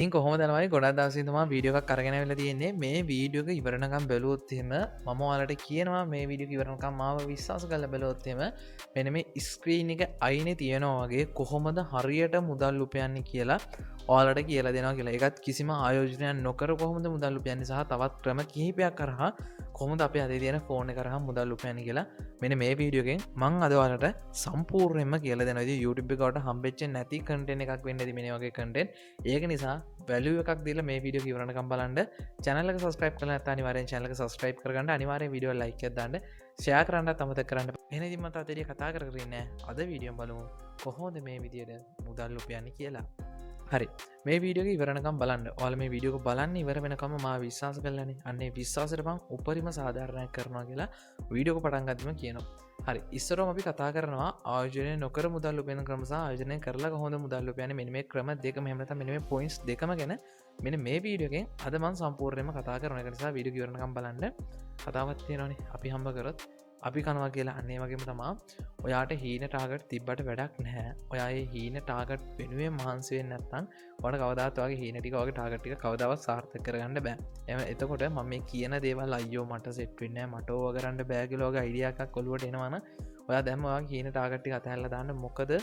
ඉතින් කොහොමද තමයි ගොඩක් දවසින් තමයි වීඩියෝ එකක් අරගෙන ආවිල්ලා තියෙන්නේ. මේ වීඩියෝ එක ඉවරනකම් බැලුවොත් එහෙම මම ඔයාලට කියනවා මේ වීඩියෝ එක ඉවරනකම් මාව විශ්වාස කරලා බැලුවොත් එහෙම මෙන්න මේ ස්ක්‍රීන් එක අයිනේ තියෙනවා වගේ කොහොමද හරියට මුදල් උපයන්නේ කියලා ඔයාලට කියලා දෙනවා කියලා. ඒකත් කිසිම ආයෝජනයක් නොකර කොහොමද මුදල් උපයන්නේ සහ තවත් ක්‍රම කිහිපයක් කරහා කොහොමද අපි අද තියෙන ෆෝන් එක කරහා මුදල් උපයන්නේ කියලා මෙන්න මේ වීඩියෝ එකෙන් මම අද ඔයාලට සම්පූර්ණයෙන්ම කියලා දෙනවා. ඉතින් YouTube එකට හම්බෙච්ච නැති කන්ටෙන්ට් එකක් වෙන්න ඇති මේ වගේ කන්ටෙන්ට්. ඒක නිසා වැලියු එකක් දීලා මේ වීඩියෝ එක ඉවරනකම් බලන්න. channel එක subscribe කරලා නැත්නම් අනිවාර්යෙන් channel එක subscribe කරගන්න. අනිවාර්යෙන් වීඩියෝ like එකක් දාන්න. share කරන්නත් අමතක කරන්න. එහෙනම් ඉතින් මම තාත්තේ කතා කරගෙන ඉන්නේ. අද වීඩියෝ බලමු කොහොමද මේ විදියට මුදල් උපයන්නේ කියලා. හරි මේ වීඩියෝ එක ඉවරනකම් බලන්න. ඔයාලා මේ වීඩියෝ එක බලන්න ඉවර වෙනකම් මම විශ්වාස කරලානේ. අන්නේ විශ්වාසයට මම උපරිම සාධාරණයක් කරනවා කියලා වීඩියෝ එක පටන් ගත්තම කියනවා. හරි ඉස්සරම අපි කතා කරනවා ආයෝජනය නොකර මුදල් උපයන ක්‍රම සහ ආයෝජනය කරලා කොහොමද මුදල් උපයන්නේ මෙන්න මේ ක්‍රම දෙකම එහෙම නැත්නම් මෙන්න මේ පොයින්ට්ස් දෙකම ගැන මෙන්න මේ වීඩියෝ එකෙන් අද මම සම්පූර්ණයෙන්ම කතා කරනවා. ඒක නිසා වීඩියෝ ඉවරනකම් බලන්න. කතාවක් තියෙනවානේ අපි හම්බ කරොත් අපි කනවා කියලා අන්නේ වගේම තමා ඔයාට හීන ටාගට් තිබ්බට වැඩක් නැහැ. ඔයා ඒ හීන ටාගට් වෙනුවෙන් මහන්සි වෙන්නේ නැත්නම් ඔයාලට කවදාවත් ඔයාගේ හීන ටික ඔයාගේ ටාගට් ටික කවදාවත් සාර්ථක කරගන්න බෑ. එතකොට මම මේ කියන දේවල් අයියෝ මට සෙට් වෙන්නේ නැහැ මට ඕවා කරන්න බෑ කියලා ඔයාගේ අයිඩියා එකක් ඔලුවට එනවනම් ඔයා දැම්ම ඔයාගේ හීන ටාගට් ටික අතහැරලා දාන්න. මොකද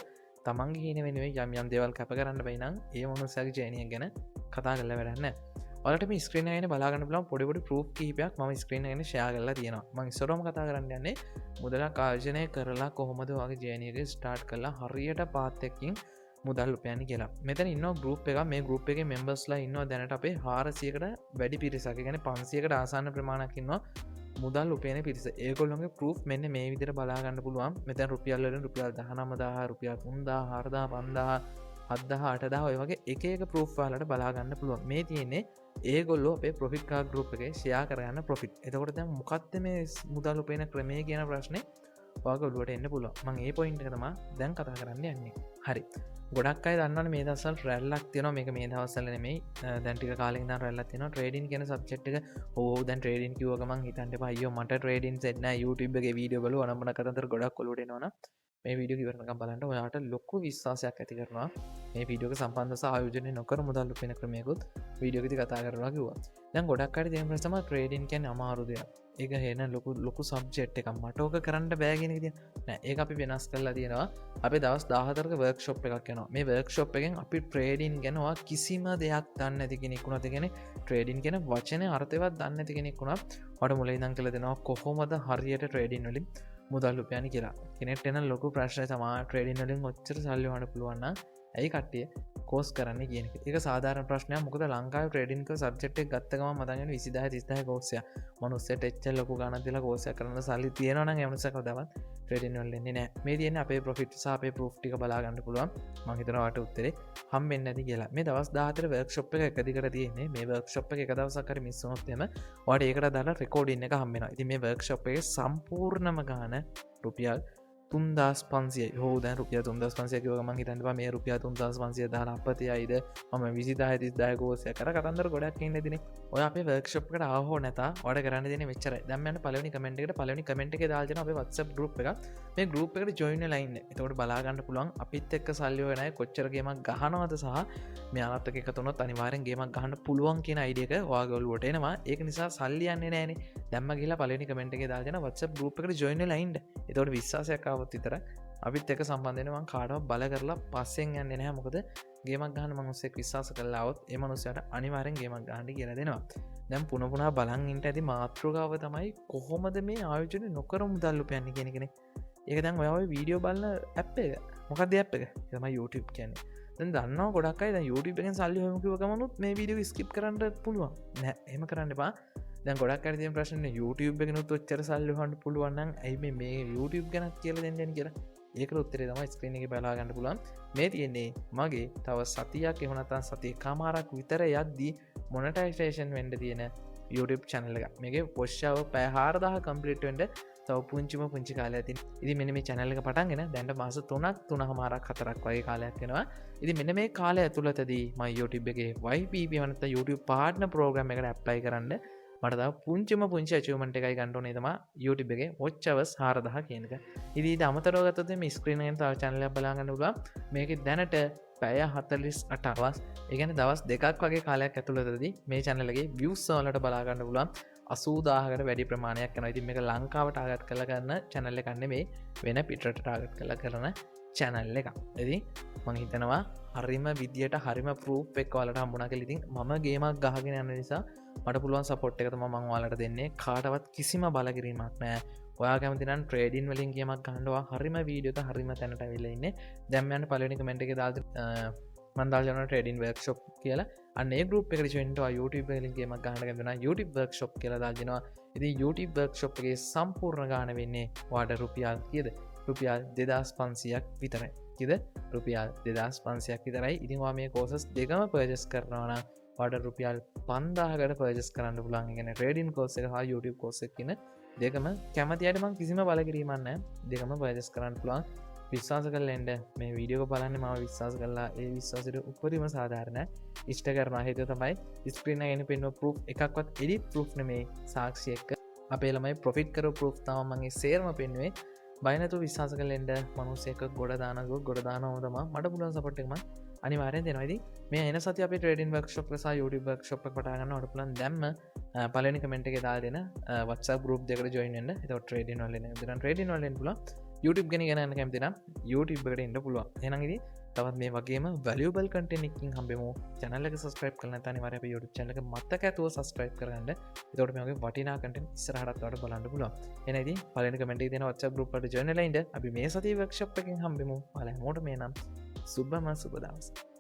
තමන්ගේ හීන වෙනුවෙන් යම් දේවල් කැප කරන්න බැයි නම් ඒ මොනසාගේ ජර්නිය ගැන කතා කරලා වැඩක් නැහැ. ඔයාලට මේ ස්ක්‍රීන් එකේ බලාගන්න පුළුවන් පොඩි ප්‍රූෆ් කිහිපයක් මම ස්ක්‍රීන් එකේ ෂෙයා කරලා තියෙනවා. මම ඉස්සරහම කතා කරන්න යන්නේ මුදලක් ආයෝජනය කරලා කොහොමද ඔයාගේ ජර්නි එක ස්ටාර්ට් කරලා හරියට පාත් එකකින් මුදල් උපයන්නේ කියලා. මෙතන ඉන්නවා ගෲප් එකක්. මේ ගෲප් එකේ මෙම්බර්ස්ලා ඉන්නවා දැනට අපේ 400කට වැඩි පිරිසක්. ඒ කියන්නේ 500කට ආසන්න ප්‍රමාණයක් ඉන්නවා මුදල් උපයන පිරිස. ඒගොල්ලොන්ගේ ප්‍රූෆ් මෙන්න මේ විදිහට බලා ගන්න පුළුවන්. මෙතන රුපියල් වලින් රුපියල් 19000 රුපියල් 3000 4000 5000 7000 8000 ඔය වගේ එක ප්‍රූෆ් වලට බලා ගන්න පුළුවන්. මේ තියෙන්නේ ඒගොල්ලෝ අපේ ප්‍රොෆිට් කාඩ් ගෲප් එකේ ෂෙයා කරගන්න ප්‍රොෆිට්. එතකොට දැන් මොකක්ද මේ මුදල් උපයන ක්‍රමය කියන ප්‍රශ්නේ ඔයාගේ ඔළුවට එන්න පුළුවන්. මම ඒ පොයින්ට් එක තමයි දැන් කතා කරන්න යන්නේ. හරි. ගොඩක් අය දන්නවනේ මේ දවස්වල රැල්ලක් තියෙනවා. මේක මේ දවස්වල නෙමෙයි. දැන් ටික කාලෙකින් ඉඳන් රැල්ලක් තියෙනවා. ට්‍රේඩින් කියන සබ්ජෙක්ට් එක. ඕ දැන් ට්‍රේඩින් කිව්ව ගමන් හිතන්න එපා අයියෝ මට ට්‍රේඩින් සෙට් නෑ. YouTube එකේ වීඩියෝ බලුවා අනම්මන කතන්දර ගොඩක් ඔළුවට එනවනම් මේ වීඩියෝ ඉවරනකම් බලන්න. ඔයාට ලොකු විශ්වාසයක් ඇති කරනවා. මේ වීඩියෝ එක සම්බන්ධ සහ ආයෝජනය නොකර මුදල් උපයන ක්‍රමයකුත් වීඩියෝ එකේදී කතා කරනවා කිව්වා. දැන් ගොඩක් අය තියෙන ප්‍රශ්න තමයි ට්‍රේඩින් කියන්නේ අමාරු දෙයක්. ඒක හේන ලොකු සබ්ජෙක්ට් එකක්. මට ඕක කරන්න බෑ කියන එක තියෙනවා. නෑ ඒක අපි වෙනස් කරලා තියෙනවා. අපි දවස් 14ක වර්ක්ෂොප් එකක් යනවා. මේ වර්ක්ෂොප් එකෙන් අපි ට්‍රේඩින් ගැන ඔයා කිසිම දෙයක් දන්නේ නැති කෙනෙක් වුණත් ඒ කියන්නේ ට්‍රේඩින් කියන වචනේ අර්ථයවත් දන්නේ නැති කෙනෙක් වුණත් ඔයාලට මුලින් ඉඳන් කියලා දෙනවා කොහොමද හරියට ට්‍රේඩින් වලින් මුදල් උපයන්නේ කියලා. කෙනෙක්ට එන ලොකු ප්‍රශ්නය තමයි ට්‍රේඩින් වලින් ඔච්චර සල්ලි හොයන්න පුළුවන් නම් ඇයි කට්ටිය කෝස් කරන්න කියන එක. ඒක සාධාරණ ප්‍රශ්නයක්. මොකද ලංකාවේ ට්‍රේඩින් එක සබ්ජෙක්ට් එක ගත්ත ගමන් මම දන්නේ 20000 30000 කෝස් එක. මනුස්සයට එච්චර ලොකු ගණන් දීලා කෝස් එක කරන්න සල්ලි තියෙනවා නම් ඒ මනුස්සයා කවදාවත් ට්‍රේඩින් වල එන්නේ නැහැ. මේ තියෙන්නේ අපේ ප්‍රොෆිට් සහ අපේ ප්‍රූෆ් ටික බලා ගන්න පුළුවන්. මම හිතනවා ඔයාලට උත්තරේ හම්බෙන්නේ නැති කියලා. මේ දවස් 14 වර්ක්ෂොප් එක එක දිගට තියෙන්නේ. මේ වර්ක්ෂොප් එක එක දවසක් හරි මිස් වුණොත් එහෙම ඔයාලට ඒකට දාලා රෙකෝඩින් එක හම්බ වෙනවා. ඉතින් මේ වර්ක්ෂොප් එකේ සම්පූර්ණම ගාන රුපියල් 3500 හෝ දැන් රුපියල් 3500 කිව්ව ගමන් හිතන්න එපා මේ රුපියල් 3500 දාලා අපතේයිද මම 20000 30000 කෝස් එක කර කතන්දර ගොඩක් ඉන්නේ දිනේ. ඔය අපේ වර්ක්ෂොප් එකට ආව හෝ නැතා ඔයාලට කරන්න දෙන්නේ මෙච්චරයි. දැන් මම යන පළවෙනි කමෙන්ට් එකට පළවෙනි කමෙන්ට් එකේ දාලා දෙනවා අපේ WhatsApp group එක. මේ group එකට join වෙලා ඉන්න. එතකොට බලා ගන්න පුළුවන් අපිත් එක්ක සල්ලි හොයන අය කොච්චර ගේමක් ගහනවද සහ මෙයාලත් එක්ක එකතු වුණොත් අනිවාර්යෙන් ගේමක් ගහන්න පුළුවන් කියන අයිඩියා එක ඔයාගේ ඔළුවට එනවා. ඒක නිසා සල්ලි යන්නේ නැහනේ. දැම්ම ගිහලා පළවෙනි කමෙන්ට් එකේ දාලා දෙනවා WhatsApp group එකට join වෙලා ඉන්න. එතකොට විශ්වාසයක් ආවොත් විතරක් අපිත් එක සම්බන්ධන මං කාඩව බල කරලා පස්සෙන් යන්න නැහැ. මොකද ගේමක් ගහන්න මනුස්සෙක් විශ්වාස කරලා આવොත් ඒ මනුස්සයාට අනිවාර්යෙන් ගේමක් ගහන්න කියලා දෙනවා. දැන් පුන බලන් ඉන්න ඇති මාතෘකාව තමයි කොහොමද මේ ආයෝජනය නොකර මුදල් උපයන්නේ කියන එකනේ. ඒක දැන් ඔයා ඔය වීඩියෝ බලන ඇප් එක මොකක්ද ඇප් එක? ඒක තමයි YouTube කියන්නේ. දැන් දන්නවා ගොඩක් අය දැන් YouTube එකෙන් සල්ලි හොයමු කිව්ව ගමනුත් මේ වීඩියෝ ස්කිප් කරන්න පුළුවන්. නෑ එහෙම කරන්න එපා. දැන් ගොඩක් අය තියෙන ප්‍රශ්නේ YouTube එකනොත් ඔච්චර සල්ලි හොයන්න පුළුවන් නම් ඇයි මේ YouTube ගැන කියලා දෙන්නේ කියලා. ඒකට උත්තරේ තමයි ස්ක්‍රීන් එකේ බලා ගන්න පුළුවන්. මේ තියෙන්නේ මගේ තව සතියක් එහෙම නැත්නම් සතියකමාරක් විතර යද්දී මොනටයිසේෂන් වෙන්න තියෙන YouTube channel එක. මේකේ පොෂ්ෂාව පැය 4000 කම්ප්ලීට් වෙන්න තව පුංචි කාලයක් තියෙනවා. ඉතින් මෙන්න මේ channel එක පටන්ගෙන දැන් මාස 3ක් 3මාරක් 4ක් වගේ කාලයක් වෙනවා. ඉතින් මෙන්න මේ කාලය ඇතුළතදී මම YouTube එකේ YPP නැත්නම් YouTube partner program එකට apply කරන්න මට තව පුංචි achievement එකයි ගන්න ඕනේ තමයි YouTube එකේ watch hours 4000 කියන එක. ඉතින් ඊට අමතරව ගත්තොත් මේ ස්ක්‍රීන් එකෙන් තව channel එකක් බලා ගන්න පුළුවන්. මේකේ දැනට පැය 48ස් ඒගැන දවස් දෙකක් වගේ කාලයක් ඇතුළතදී මේ චැනලගේ වියස්සවලට බලාගන්න පුලන් 80,000කට වැඩි ප්‍රමාණයක් කන ඉතින් මේක ලංකාවට ආගත් කළ කරන්න චැනල්ල කන්න මේ වෙන පිටට ටාගත් කළ කරන චැනල්ල එක එදි මං හිතනවා හරිම විදියට හරිම පරූප් එක් වලට හම්බුණ කලිතින් ම ගේමක් ගහගෙන යන්න නිසා මට පුළුවන් සපොට් එකතම මං වාලට දෙන්නේ කාටවත් කිසිම බලකිරීමක් නෑ ඔයා කැමතින ට්‍රේඩින් වලින් කියමක් ගහන්ඩවා හරිම වීඩියෝක හරිම තැනට වෙලඉන්න දැම්යන්න පලනික මෙන්ට එක දාද මන්දාලන ටඩින් වර්ක්ෂප් කියලා අන්නේ ගරුප් එකරිචෙන්ට YouTube ලින්ගේම ගහනගෙන YouTube වර්ක්ෂප් කියලා දාජනවා ඉති YouTube වර්ක්ෂප්ගේ සම්පූර්ණ ගාන වෙන්නේ වාඩ රුපියල් කියද රුපියල් 2500ක් විතරයි කිද රුපියල් 2500ක් විතරයි ඉතිවා මේ කෝසස් දෙකම පර්ජස් කරනවන වඩ රුපියල් 5000කට පර්ජස් කරන්න පුළන් ගෙන ටඩින් කෝස එක හා YouTube කෝස කියන දෙකම කැමතියටම කිසිම බලකිරීමන්න දෙකම පර්ජස් කරන්න පුළන් විශ්වාස කලෙන්ඩ මේ වීඩියෝ බලන්න ම විශ්වාස කල්ලා ඒ විශ්වාසට උපරිම සාධාරණ ඉෂ්ට කරන හේතු තමයි ස්ක්‍රීන ගෙන පෙන්ව පර් එකක්වත් එඩි පර් මේ සාක්ෂියක අපේ ළමයි පොෆිට් කර පර් තමන්ගේ සේර්ම පෙන්වේ බයිනතු විශවාස කලෙන්ඩ මනුසේක ගොඩදානග ගොඩදානවදම මට පුලන් සපට්ටම අනිවාරයෙන් දෙනවද මේ එන සති අප ටඩින් වර්ක්ෂප් සහ යුඩි වර්ක්ෂප් පටගන්න ොට පුලන් දැම්ම පලනි කමෙන්ට් එක දා දෙන වත්ස ගරුප් දෙකට ජොයින්න එත ට්‍රේඩින් වලන ට්‍රේඩින් වලෙන් පුල YouTube ගෙන ගැන කැමතින YouTube එකට ඉන්න පුළුව එනගදි තවත් මේ වගේම වැලියබල් කටනෙකින් හම්බෙමු චැනල්ලක සස්ක්‍රයිප් කරන තනි වර YouTube චැනලක මත්තක ඇතුව සස්ක්‍රයිප් කරන්න තොට මේගේ වටිනා කටෙන් ඉස්රහටත්වට බලන්න පුළුව එනද පලනි කමෙන්ට දෙන වච්ච ගරුප්ට ජනලයින්ට අපි මේ සති වක්ෂප් එකින් හම්බෙමු පල මෝට මේ නම් සුබම සුබදවස්